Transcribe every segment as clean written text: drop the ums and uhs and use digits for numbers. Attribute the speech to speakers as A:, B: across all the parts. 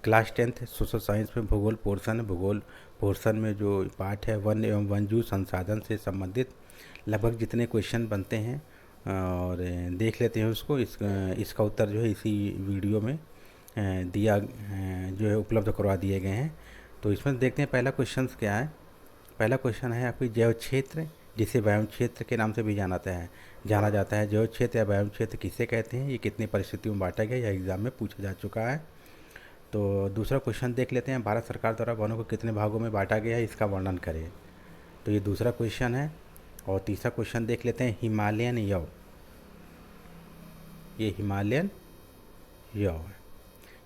A: Class 10th social science में भूगोल portion है। भूगोल पोर्शन में जो पार्ट है वन एवं वन्यजीव संसाधन से संबंधित लगभग जितने क्वेश्चन बनते हैं और देख लेते हैं उसको। इसका उत्तर जो है इसी वीडियो में दिया जो है उपलब्ध करवा दिए गए हैं। तो इसमें देखते हैं पहला क्वेश्चन क्या है। पहला क्वेश्चन है आपकी जैव क्षेत्र, जिसे व्योम क्षेत्र के नाम से भी जाना जाता है। जैव क्षेत्र या व्योम क्षेत्र किसे कहते हैं, ये कितनी परिस्थितियों में बांटा गया, यह एग्जाम में पूछा जा चुका है। तो दूसरा क्वेश्चन देख लेते हैं, भारत सरकार द्वारा वनों को कितने भागों में बांटा गया है, इसका वर्णन करें। तो ये दूसरा क्वेश्चन है। और तीसरा क्वेश्चन देख लेते हैं, हिमालयन यव, ये हिमालयन यव है।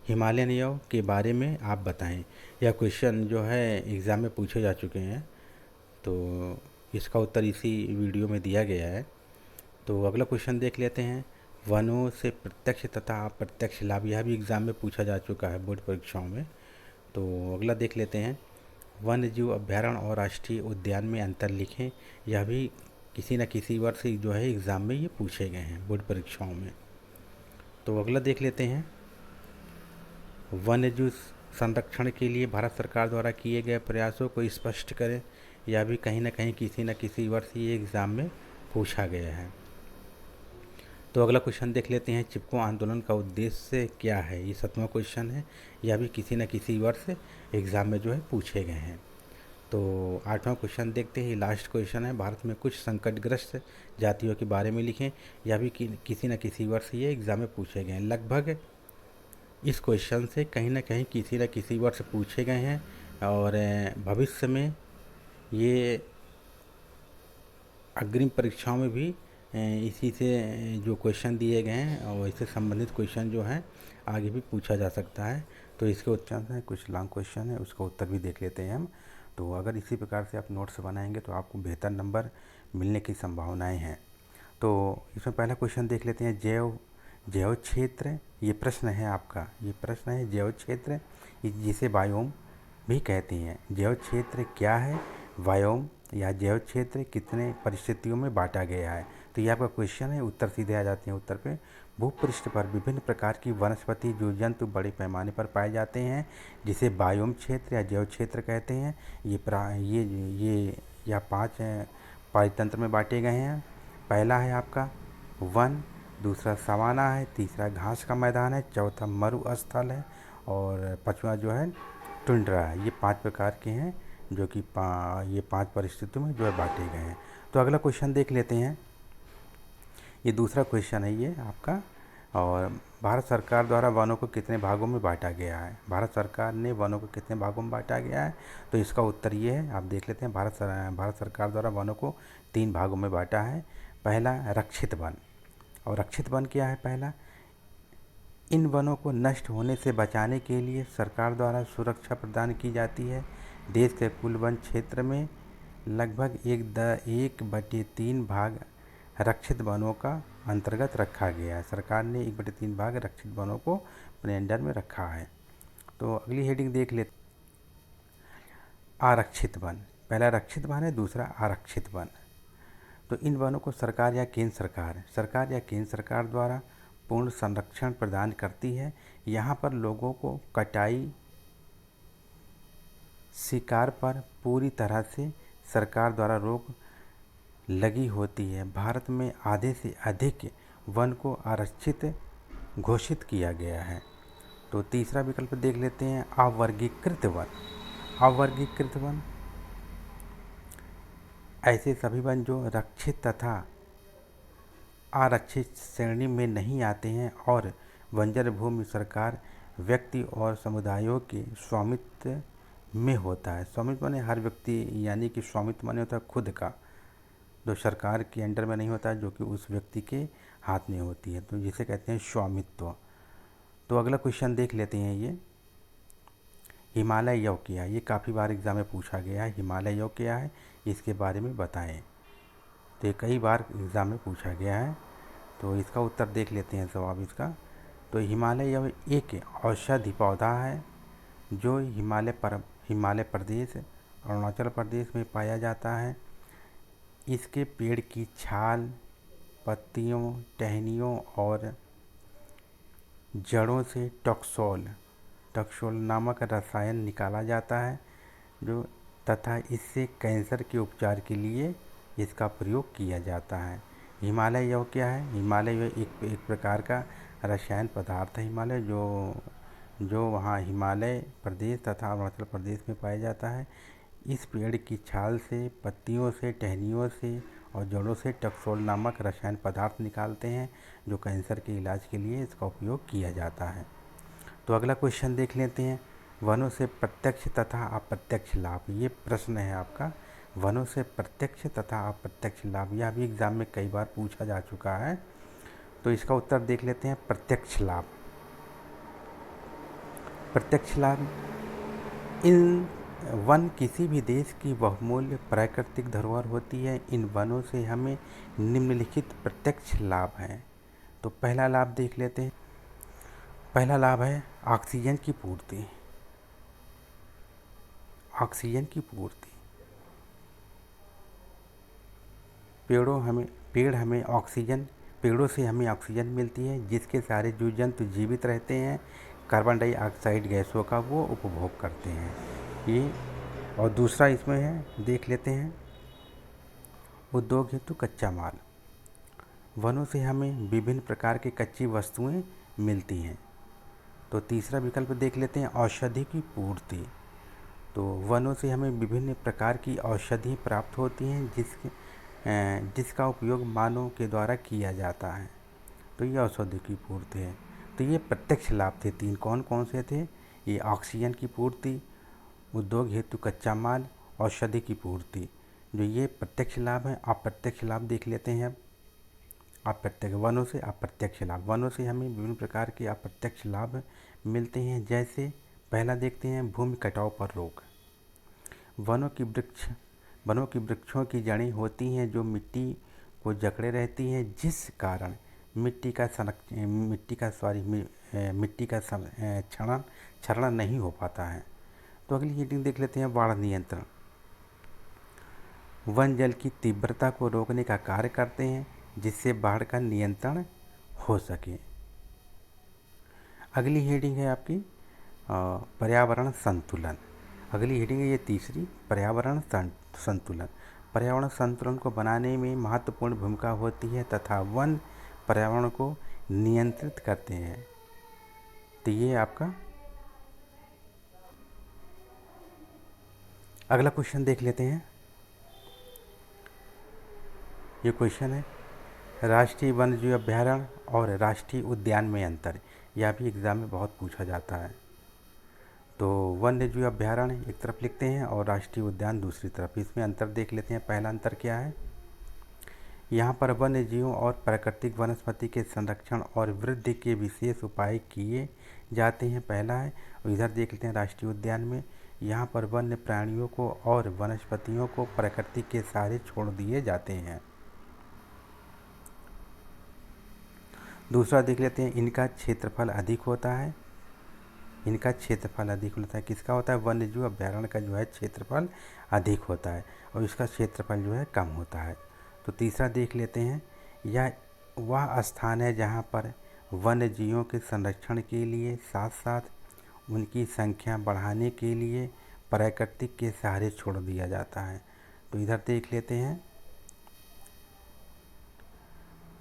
A: हिमालयन यव के बारे में आप बताएं। यह क्वेश्चन जो है एग्ज़ाम में पूछे जा चुके हैं, तो इसका उत्तर इसी वीडियो में दिया गया है। तो अगला क्वेश्चन देख लेते हैं, वनों से प्रत्यक्ष तथा अप्रत्यक्ष लाभ, यह भी एग्ज़ाम में पूछा जा चुका है बोर्ड परीक्षाओं में। तो अगला देख लेते हैं, वन्य जीव अभ्यारण्य और राष्ट्रीय उद्यान में अंतर लिखें। यह भी किसी न किसी वर्ष जो है एग्ज़ाम में ये पूछे गए हैं बोर्ड परीक्षाओं में। तो अगला देख लेते हैं, वन्य जीव संरक्षण के लिए भारत सरकार द्वारा किए गए प्रयासों को स्पष्ट करें। यह भी कहीं न कहीं किसी न किसी वर्ष ये एग्ज़ाम में पूछा गया है। तो अगला क्वेश्चन देख लेते हैं, चिपको आंदोलन का उद्देश्य क्या है, ये 7वां क्वेश्चन है। यह भी किसी न किसी वर्ष एग्ज़ाम में जो है पूछे गए हैं। तो 8वां क्वेश्चन देखते हैं, लास्ट क्वेश्चन है, भारत में कुछ संकटग्रस्त जातियों के बारे में लिखें। यह भी किसी न किसी वर्ष ये एग्ज़ाम में पूछे गए हैं। लगभग इस क्वेश्चन से कहीं ना कहीं किसी न किसी वर्ष पूछे गए हैं और भविष्य में ये अग्रिम परीक्षाओं में भी इसी से जो क्वेश्चन दिए गए हैं और इससे संबंधित क्वेश्चन जो हैं आगे भी पूछा जा सकता है। तो इसके उत्तर हैं, कुछ लॉन्ग क्वेश्चन है, उसका उत्तर भी देख लेते हैं हम। तो अगर इसी प्रकार से आप नोट्स बनाएंगे तो आपको बेहतर नंबर मिलने की संभावनाएं हैं। तो इसमें पहला क्वेश्चन देख लेते हैं, जैव क्षेत्र, ये प्रश्न है आपका, ये प्रश्न है जैव क्षेत्र जिसे बायोम भी कहते हैं। जैव क्षेत्र क्या है, बायोम या जैव क्षेत्र कितने परिस्थितियों में बांटा गया है। तो ये आपका क्वेश्चन है, उत्तर सीधे आ जाते हैं उत्तर पे। भूपृष्ठ पर विभिन्न प्रकार की वनस्पति जो जंतु बड़े पैमाने पर पाए जाते हैं, जिसे बायोम क्षेत्र या जैव क्षेत्र कहते हैं। ये या 5 पारितंत्र में बांटे गए हैं। पहला है आपका वन, दूसरा सवाना है, तीसरा घास का मैदान है, चौथा मरुस्थल है और पांचवा जो है टुंड्रा है। ये 5 प्रकार के हैं जो कि ये 5 परिस्थितियों में जो है बांटे गए हैं। तो अगला क्वेश्चन देख लेते हैं, ये दूसरा क्वेश्चन है ये आपका। और भारत सरकार द्वारा वनों को कितने भागों में बांटा गया है, भारत सरकार ने वनों को कितने भागों में बांटा गया है। तो इसका उत्तर ये है, आप देख लेते हैं, भारत सरकार द्वारा वनों को 3 भागों में बांटा है। पहला रक्षित वन, और रक्षित वन क्या है, पहला, इन वनों को नष्ट होने से बचाने के लिए सरकार द्वारा सुरक्षा प्रदान की जाती है। देश के कुल वन क्षेत्र में लगभग 1/3 भाग रक्षित वनों का अंतर्गत रखा गया है। सरकार ने 1/3 भाग रक्षित वनों को अपने अंडर में रखा है। तो अगली हेडिंग देख लेते, आरक्षित वन। पहला रक्षित वन है, दूसरा आरक्षित वन। तो इन वनों को सरकार या केंद्र सरकार द्वारा पूर्ण संरक्षण प्रदान करती है। यहाँ पर लोगों को कटाई, शिकार पर पूरी तरह से सरकार द्वारा रोक लगी होती है। भारत में आधे से अधिक वन को आरक्षित घोषित किया गया है। तो तीसरा विकल्प देख लेते हैं, अवर्गीकृत वन। अवर्गीकृत वन ऐसे सभी वन जो रक्षित तथा आरक्षित श्रेणी में नहीं आते हैं और बंजर भूमि सरकार, व्यक्ति और समुदायों के स्वामित्व में होता है। स्वामित्व माने हर व्यक्ति, यानी कि स्वामित्व माने होता है खुद का, जो सरकार के अंडर में नहीं होता है, जो कि उस व्यक्ति के हाथ में होती है, तो जिसे कहते हैं स्वामित्व। तो अगला क्वेश्चन देख लेते हैं, ये हिमालय यव क्या है। ये काफ़ी बार एग्जाम में पूछा गया है, हिमालय यव क्या है, इसके बारे में बताएं। तो ये कई बार एग्ज़ाम में पूछा गया है। तो इसका उत्तर देख लेते हैं जवाब इसका। तो हिमालय यव एक औषधि पौधा है जो हिमालय प्रदेश, अरुणाचल प्रदेश में पाया जाता है। इसके पेड़ की छाल, पत्तियों, टहनियों और जड़ों से टॉक्सोल टक्सोल नामक रसायन निकाला जाता है जो तथा इससे कैंसर के उपचार के लिए इसका प्रयोग किया जाता है। हिमालय यह क्या है? हिमालय यह एक प्रकार का रसायन पदार्थ है। हिमालय जो वहाँ हिमालय प्रदेश तथा अरुणाचल प्रदेश में पाया जाता है। इस पेड़ की छाल से, पत्तियों से, टहनियों से और जड़ों से टक्सोल नामक रसायन पदार्थ निकालते हैं जो कैंसर के इलाज के लिए इसका उपयोग किया जाता है। तो अगला क्वेश्चन देख लेते हैं, वनों से प्रत्यक्ष तथा अप्रत्यक्ष लाभ। ये प्रश्न है आपका, वनों से प्रत्यक्ष तथा अप्रत्यक्ष लाभ। यह भी एग्जाम में कई बार पूछा जा चुका है। तो इसका उत्तर देख लेते हैं, प्रत्यक्ष लाभ। प्रत्यक्ष लाभ, इन वन किसी भी देश की बहुमूल्य प्राकृतिक धरोहर होती है। इन वनों से हमें निम्नलिखित प्रत्यक्ष लाभ हैं। तो पहला लाभ देख लेते हैं। पहला लाभ है ऑक्सीजन की पूर्ति। ऑक्सीजन की पूर्ति, पेड़ों से हमें ऑक्सीजन मिलती है जिसके सारे जीव जंतु जीवित रहते हैं। कार्बन डाइऑक्साइड गैसों का वो उपभोग करते हैं ये। और दूसरा इसमें है, देख लेते हैं, उद्योग हेतु कच्चा माल। वनों से हमें विभिन्न प्रकार की कच्ची वस्तुएं मिलती हैं। तो तीसरा विकल्प देख लेते हैं, औषधि की पूर्ति। तो वनों से हमें विभिन्न प्रकार की औषधि प्राप्त होती हैं जिसका उपयोग मानव के द्वारा किया जाता है। तो ये औषधि की पूर्ति है। तो ये प्रत्यक्ष लाभ थे तीन। कौन कौन से थे? ये ऑक्सीजन की पूर्ति, उद्योग हेतु कच्चा माल, औषधि की पूर्ति, जो ये प्रत्यक्ष लाभ है। अप्रत्यक्ष लाभ देख लेते हैं अब। अप्रत्यक्ष, वनों से अप्रत्यक्ष लाभ। वनों से हमें विभिन्न प्रकार के अप्रत्यक्ष लाभ मिलते हैं। जैसे पहला देखते हैं, भूमि कटाव पर रोक। वनों की वृक्षों की जड़ें होती हैं जो मिट्टी को जकड़े रहती हैं, जिस कारण मिट्टी का क्षरण नहीं हो पाता है। तो अगली हेडिंग देख लेते हैं, बाढ़ नियंत्रण। वन जल की तीव्रता को रोकने का कार्य करते हैं जिससे बाढ़ का नियंत्रण हो सके। अगली हेडिंग है आपकी पर्यावरण संतुलन। अगली हेडिंग है ये तीसरी, पर्यावरण संतुलन। पर्यावरण संतुलन को बनाने में महत्वपूर्ण भूमिका होती है तथा वन पर्यावरण को नियंत्रित करते हैं। तो ये आपका अगला क्वेश्चन देख लेते हैं। ये क्वेश्चन है, राष्ट्रीय वन्यजीव अभयारण्य और राष्ट्रीय उद्यान में अंतर। यह भी एग्जाम में बहुत पूछा जाता है। तो वन्यजीव अभयारण्य एक तरफ लिखते हैं और राष्ट्रीय उद्यान दूसरी तरफ। इसमें अंतर देख लेते हैं। पहला अंतर क्या है? यहाँ पर वन्य जीवों और प्राकृतिक वनस्पति के संरक्षण और वृद्धि के विशेष उपाय किए जाते हैं, पहला है। और इधर देख लेते हैं राष्ट्रीय उद्यान में, यहाँ पर वन्य प्राणियों को और वनस्पतियों को प्रकृति के सहारे छोड़ दिए जाते हैं। दूसरा देख लेते हैं, इनका क्षेत्रफल अधिक होता है। इनका क्षेत्रफल अधिक होता है, किसका होता है? वन्यजीव अभयारण्य का जो है क्षेत्रफल अधिक होता है और इसका क्षेत्रफल जो है कम होता है। तो तीसरा देख लेते हैं, यह वह स्थान है जहाँ पर वन्य जीवों के संरक्षण के लिए साथ साथ उनकी संख्या बढ़ाने के लिए प्राकृतिक के सहारे छोड़ दिया जाता है। तो इधर देख लेते हैं,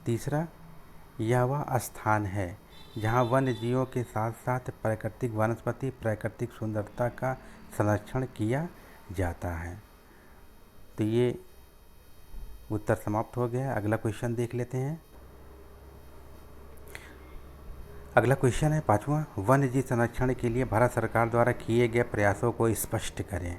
A: तीसरा, यह वह स्थान है जहाँ वन्य जीवों के साथ साथ प्राकृतिक वनस्पति, प्राकृतिक सुंदरता का संरक्षण किया जाता है। तो ये उत्तर समाप्त हो गया। अगला क्वेश्चन देख लेते हैं। अगला क्वेश्चन है पांचवा, वन्य जीव संरक्षण के लिए भारत सरकार द्वारा किए गए प्रयासों को स्पष्ट करें।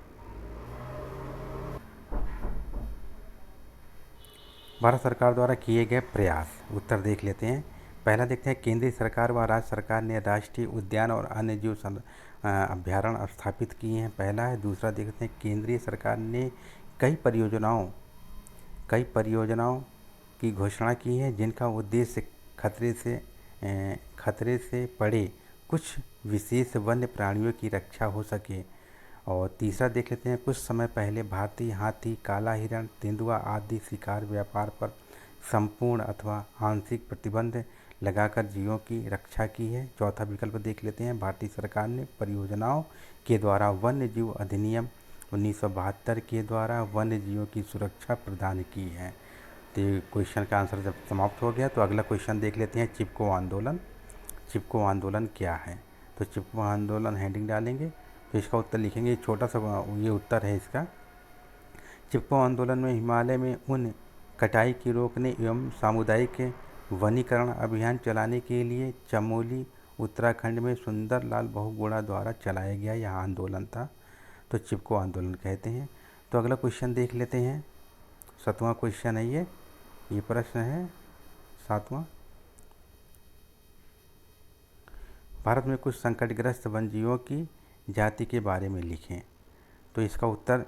A: भारत सरकार द्वारा किए गए प्रयास, उत्तर देख लेते हैं। पहला देखते हैं, केंद्रीय सरकार व राज्य सरकार ने राष्ट्रीय उद्यान और अन्य जीव अभयारण्य स्थापित किए हैं, पहला है। दूसरा देखते हैं, केंद्रीय सरकार ने कई परियोजनाओं की घोषणा की है जिनका उद्देश्य खतरे से पड़े कुछ विशेष वन्य प्राणियों की रक्षा हो सके। और तीसरा देख लेते हैं, कुछ समय पहले भारतीय हाथी, काला हिरण, तेंदुआ आदि शिकार व्यापार पर संपूर्ण अथवा आंशिक प्रतिबंध लगाकर जीवों की रक्षा की है। चौथा विकल्प देख लेते हैं, भारतीय सरकार ने परियोजनाओं के द्वारा वन्य जीव अधिनियम 1972 के द्वारा वन्य जीवों की सुरक्षा प्रदान की है। तो क्वेश्चन का आंसर जब समाप्त हो गया तो अगला क्वेश्चन देख लेते हैं, चिपको आंदोलन। चिपको आंदोलन क्या है? तो चिपको आंदोलन हेडिंग डालेंगे तो इसका उत्तर लिखेंगे, छोटा सा ये उत्तर है इसका। चिपको आंदोलन में हिमालय में ऊन कटाई की रोकने एवं सामुदायिक वनीकरण अभियान चलाने के लिए चमोली उत्तराखंड में सुंदरलाल बहुगुणा द्वारा चलाया गया यह आंदोलन था, तो चिपको आंदोलन कहते हैं। तो अगला क्वेश्चन देख लेते हैं, 7वां क्वेश्चन है ये प्रश्न है 7वां। भारत में कुछ संकटग्रस्त वन्यजीवों की जाति के बारे में लिखें। तो इसका उत्तर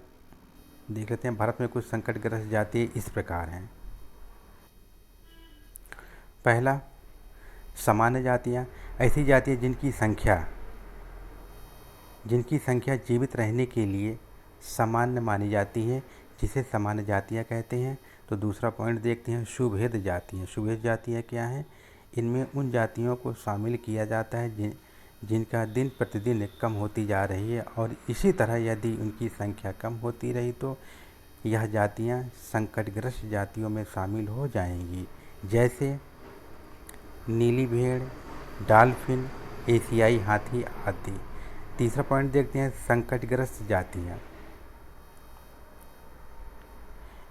A: देख लेते हैं, भारत में कुछ संकटग्रस्त जाति इस प्रकार हैं। पहला, सामान्य जातियाँ, ऐसी जातियाँ जिनकी संख्या जीवित रहने के लिए सामान्य मानी जाती है, जिसे सामान्य जातियाँ कहते हैं। तो दूसरा पॉइंट देखते हैं, शुभेद जातियाँ। शुभेद जातियाँ क्या हैं? इनमें उन जातियों को शामिल किया जाता है जिनका दिन प्रतिदिन कम होती जा रही है, और इसी तरह यदि उनकी संख्या कम होती रही तो यह जातियाँ संकटग्रस्त जातियों में शामिल हो जाएंगी, जैसे नीली भेड़, डॉल्फिन, एशियाई हाथी आदि। तीसरा पॉइंट देखते हैं, संकटग्रस्त जातियाँ।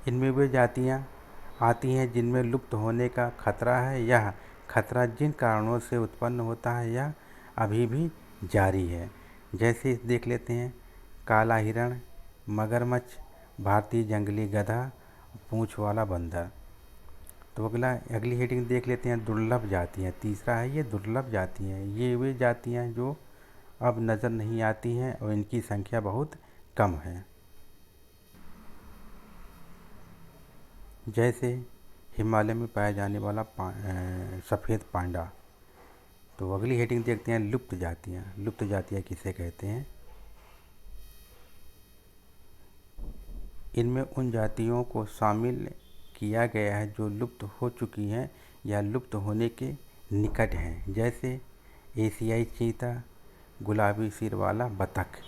A: इनमें वे जातियाँ आती हैं जिनमें लुप्त होने का खतरा है। यह खतरा जिन कारणों से उत्पन्न होता है यह अभी भी जारी है, जैसे देख लेते हैं, काला हिरण, मगरमच्छ, भारतीय जंगली गधा, पूंछ वाला बंदर। तो अगली हेडिंग देख लेते हैं, दुर्लभ जातियाँ। तीसरा है ये दुर्लभ जातियाँ। ये वे जातियाँ जो अब नज़र नहीं आती हैं और इनकी संख्या बहुत कम है, जैसे हिमालय में पाया जाने वाला सफ़ेद पांडा। तो अगली हेडिंग देखते हैं, लुप्त जातियाँ। लुप्त जातियाँ किसे कहते हैं? इनमें उन जातियों को शामिल किया गया है जो लुप्त हो चुकी हैं या लुप्त होने के निकट हैं, जैसे एशियाई चीता, गुलाबी सिर वाला बतख।